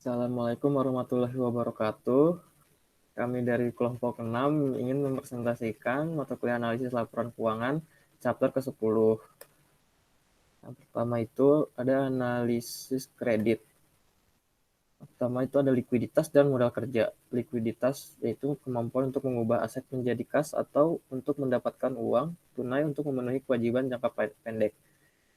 Assalamualaikum warahmatullahi wabarakatuh. Kami dari kelompok 6 ingin mempresentasikan mata kuliah analisis laporan keuangan chapter ke-10. Yang pertama itu ada analisis kredit. Pertama itu ada likuiditas dan modal kerja. Likuiditas yaitu kemampuan untuk mengubah aset menjadi kas atau untuk mendapatkan uang tunai untuk memenuhi kewajiban jangka pendek.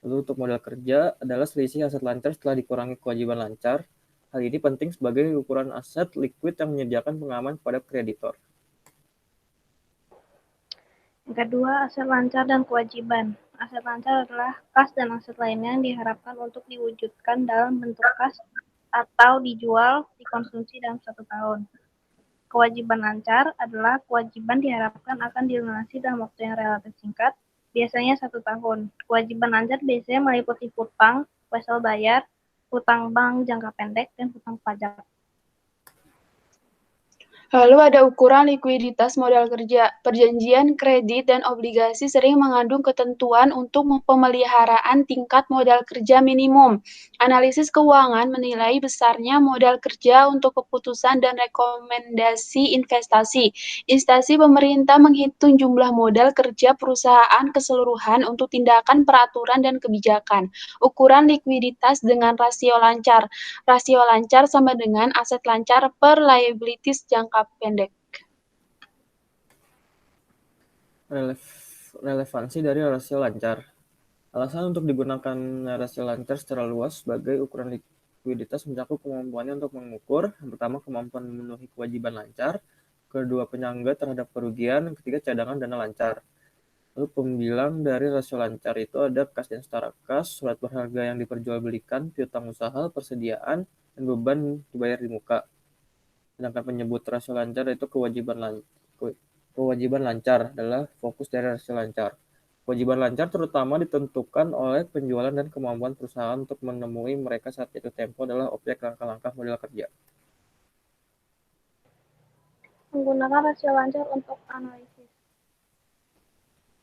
Lalu untuk modal kerja adalah selisih aset lancar setelah dikurangi kewajiban lancar. Hal ini penting sebagai ukuran aset liquid yang menyediakan pengaman kepada kreditor. Yang kedua, aset lancar dan kewajiban. Aset lancar adalah kas dan aset lainnya yang diharapkan untuk diwujudkan dalam bentuk kas atau dijual, dikonsumsi dalam 1 tahun. Kewajiban lancar adalah kewajiban diharapkan akan dilunasi dalam waktu yang relatif singkat, biasanya 1 tahun. Kewajiban lancar biasanya meliputi hutang, wesel bayar, hutang bank jangka pendek, dan hutang pajak. Lalu ada ukuran likuiditas modal kerja. Perjanjian kredit dan obligasi sering mengandung ketentuan untuk pemeliharaan tingkat modal kerja minimum. Analisis keuangan menilai besarnya modal kerja untuk keputusan dan rekomendasi investasi. Instansi pemerintah menghitung jumlah modal kerja perusahaan keseluruhan untuk tindakan peraturan dan kebijakan. Ukuran likuiditas dengan rasio lancar. Rasio lancar sama dengan aset lancar per liabilities jangka pendek. Relevansi dari rasio lancar. Alasan untuk digunakan rasio lancar secara luas sebagai ukuran likuiditas mencakup kemampuannya untuk mengukur, yang pertama kemampuan memenuhi kewajiban lancar, kedua penyangga terhadap kerugian, yang ketiga cadangan dana lancar. Lalu pembilang dari rasio lancar itu ada kas dan setara kas, surat berharga yang diperjualbelikan, piutang usaha, persediaan, dan beban dibayar di muka. Sedangkan penyebut rasio lancar itu kewajiban lancar adalah fokus dari rasio lancar. Kewajiban lancar terutama ditentukan oleh penjualan dan kemampuan perusahaan untuk menemui mereka saat jatuh tempo adalah objek langkah-langkah model kerja. Menggunakan rasio lancar untuk analisis.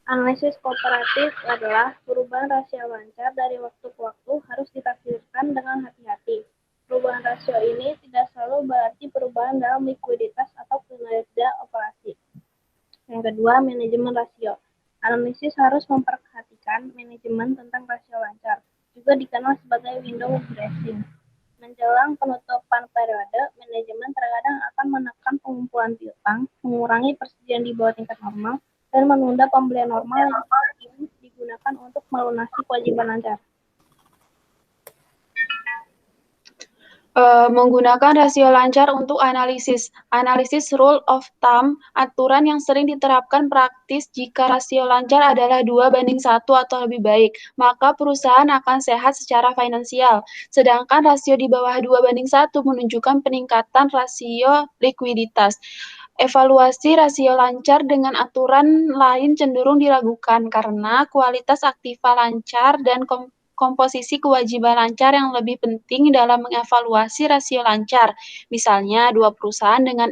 Analisis kooperatif adalah perubahan rasio lancar dari waktu ke waktu harus ditafsirkan dengan hati-hati. Perubahan rasio ini tidak selalu berarti perubahan dalam likuiditas atau kinerja operasi. Yang kedua, manajemen rasio. Analisis harus memperhatikan manajemen tentang rasio lancar, juga dikenal sebagai window dressing. Menjelang penutupan periode, manajemen terkadang akan menekan pengumpulan piutang, mengurangi persediaan di bawah tingkat normal, dan menunda pembelian normal yang digunakan untuk melunasi kewajiban lancar. Menggunakan rasio lancar untuk analisis. Analisis rule of thumb, aturan yang sering diterapkan praktis jika rasio lancar adalah 2:1 atau lebih baik, maka perusahaan akan sehat secara finansial. Sedangkan rasio di bawah 2:1 menunjukkan peningkatan rasio likuiditas. Evaluasi rasio lancar dengan aturan lain cenderung diragukan karena kualitas aktiva lancar dan komposisi kewajiban lancar yang lebih penting dalam mengevaluasi rasio lancar. Misalnya, dua perusahaan dengan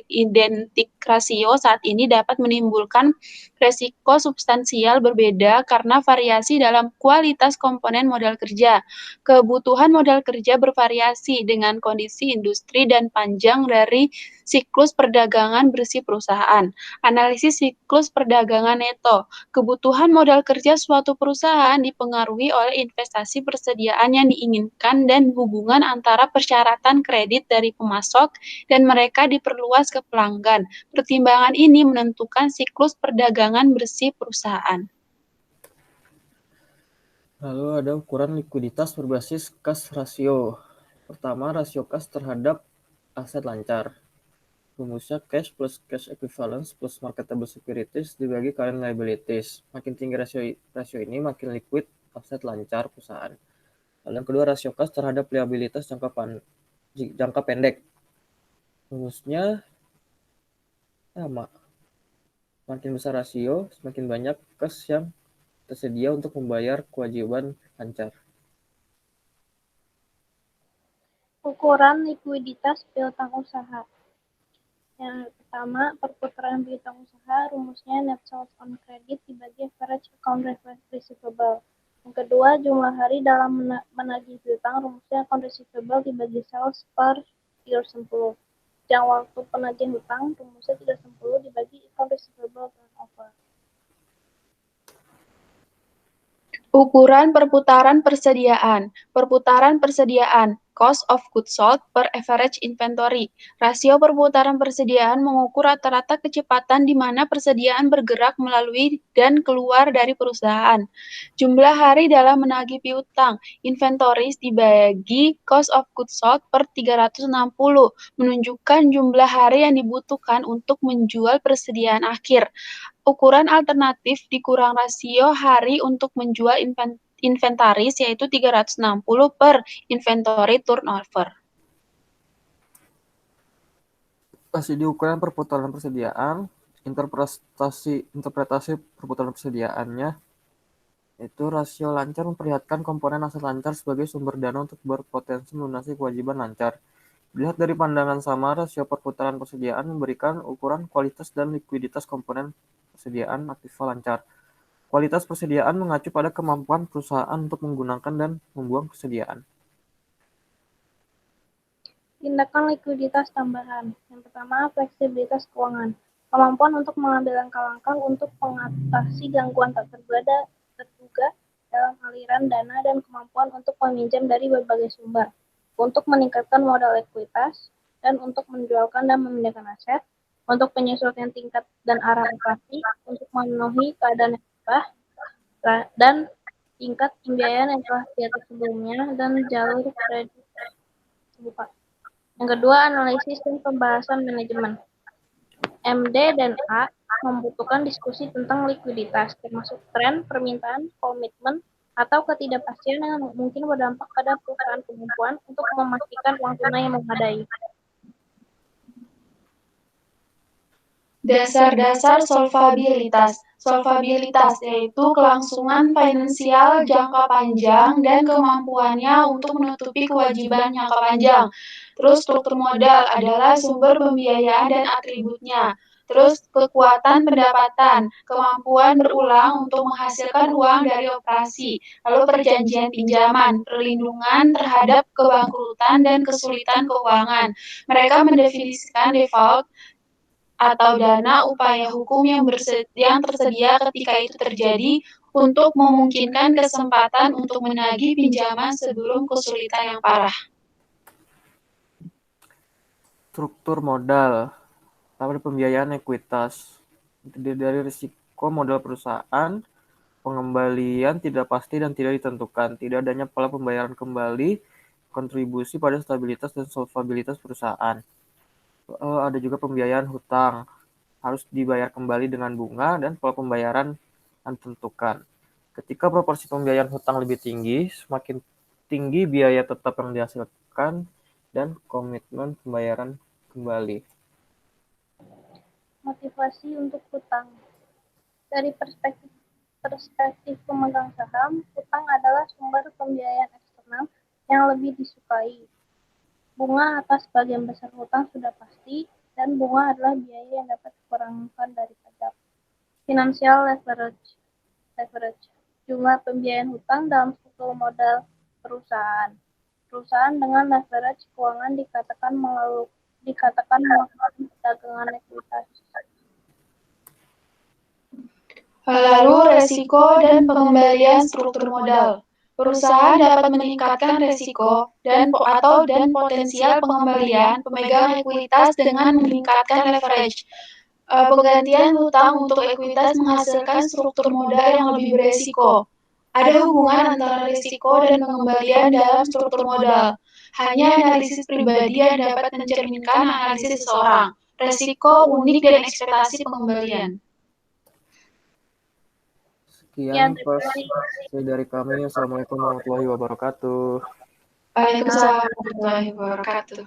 identik rasio saat ini dapat menimbulkan resiko substansial berbeda karena variasi dalam kualitas komponen modal kerja. Kebutuhan modal kerja bervariasi dengan kondisi industri dan panjang dari siklus perdagangan bersih perusahaan. Analisis siklus perdagangan neto. Kebutuhan modal kerja suatu perusahaan dipengaruhi oleh investasi persediaan yang diinginkan dan hubungan antara persyaratan kredit dari pemasok dan mereka diperluas ke pelanggan. Pertimbangan ini menentukan siklus perdagangan bersih perusahaan. Lalu ada ukuran likuiditas berbasis kas rasio. Pertama, rasio kas terhadap aset lancar. Rumusnya cash plus cash equivalence plus marketable securities dibagi current liabilities. Makin tinggi rasio ini, makin liquid aset lancar perusahaan. Lalu yang kedua, rasio kas terhadap liabilitas jangka pendek. Rumusnya sama. Semakin besar rasio, semakin banyak kas yang tersedia untuk membayar kewajiban lancar. Ukuran likuiditas piutang usaha. Yang pertama, perputaran piutang usaha, rumusnya net sales on credit dibagi average account receivable. Yang Yang kedua, jumlah hari dalam menagih piutang rumusnya account receivable dibagi sales per 360. Yang waktu penagihan hutang rumusnya 360 dibagi account receivable turnover. Ukuran perputaran persediaan. Perputaran persediaan, cost of goods sold per average inventory. Rasio perputaran persediaan mengukur rata-rata kecepatan di mana persediaan bergerak melalui dan keluar dari perusahaan. Jumlah hari dalam menagih piutang. Inventories dibagi cost of goods sold per 360, menunjukkan jumlah hari yang dibutuhkan untuk menjual persediaan akhir. Ukuran alternatif dikurang rasio hari untuk menjual inventaris yaitu 360 per inventory turnover. Masih di ukuran perputaran persediaan, interpretasi perputaran persediaannya itu rasio lancar memperlihatkan komponen aset lancar sebagai sumber dana untuk berpotensi melunasi kewajiban lancar. Dilihat dari pandangan sama, rasio perputaran persediaan memberikan ukuran kualitas dan likuiditas komponen persediaan aktiva lancar. Kualitas persediaan mengacu pada kemampuan perusahaan untuk menggunakan dan membuang persediaan. Tindakan likuiditas tambahan. Yang pertama, fleksibilitas keuangan. Kemampuan untuk mengambil langkah-langkah untuk mengatasi gangguan tak terduga dalam aliran dana dan kemampuan untuk meminjam dari berbagai sumber. Untuk meningkatkan modal ekuitas dan untuk menjualkan dan memindahkan aset. Untuk penyesuaian tingkat dan arah operasi, untuk memenuhi keadaan yang berubah, dan tingkat pembiayaan yang telah diatur sebelumnya, dan jalur kredit terbuka. Yang kedua, analisis dan pembahasan manajemen. MD dan A membutuhkan diskusi tentang likuiditas, termasuk tren, permintaan, komitmen, atau ketidakpastian yang mungkin berdampak pada perusahaan kemampuan untuk memastikan uang tunai yang memadai. Dasar-dasar solvabilitas. Solvabilitas yaitu kelangsungan finansial jangka panjang dan kemampuannya untuk menutupi kewajiban jangka panjang. Terus struktur modal adalah sumber pembiayaan dan atributnya. Terus kekuatan pendapatan, kemampuan berulang untuk menghasilkan uang dari operasi. Lalu perjanjian pinjaman, perlindungan terhadap kebangkrutan dan kesulitan keuangan. Mereka mendefinisikan default atau dana upaya hukum yang tersedia ketika itu terjadi untuk memungkinkan kesempatan untuk menagih pinjaman sebelum kesulitan yang parah. Struktur modal, pada pembiayaan ekuitas, terdiri dari risiko modal perusahaan, pengembalian tidak pasti dan tidak ditentukan, tidak adanya pola pembayaran kembali, kontribusi pada stabilitas dan solvabilitas perusahaan. Ada juga pembiayaan hutang, harus dibayar kembali dengan bunga dan pola pembayaran ditentukan. Ketika proporsi pembiayaan hutang lebih tinggi, semakin tinggi biaya tetap yang dihasilkan dan komitmen pembayaran kembali. Motivasi untuk hutang. Dari perspektif pemegang saham, hutang adalah sumber pembiayaan eksternal yang lebih disukai. Bunga atas sebagian besar hutang sudah pasti, dan bunga adalah biaya yang dapat dikurangkan dari pajak. Financial leverage. Jumlah pembiayaan hutang dalam struktur modal perusahaan. Perusahaan dengan leverage keuangan dikatakan melakukan perdagangan ekuitas. Lalu resiko dan pengembalian struktur modal. Perusahaan dapat meningkatkan resiko dan potensial pengembalian pemegang ekuitas dengan meningkatkan leverage. Penggantian hutang untuk ekuitas menghasilkan struktur modal yang lebih beresiko. Ada hubungan antara risiko dan pengembalian dalam struktur modal. Hanya analisis pribadi yang dapat mencerminkan analisis seseorang. Risiko, unik, dan ekspektasi pengembalian. Sekian dari kami. Assalamualaikum warahmatullahi wabarakatuh. Waalaikumsalam warahmatullahi wabarakatuh.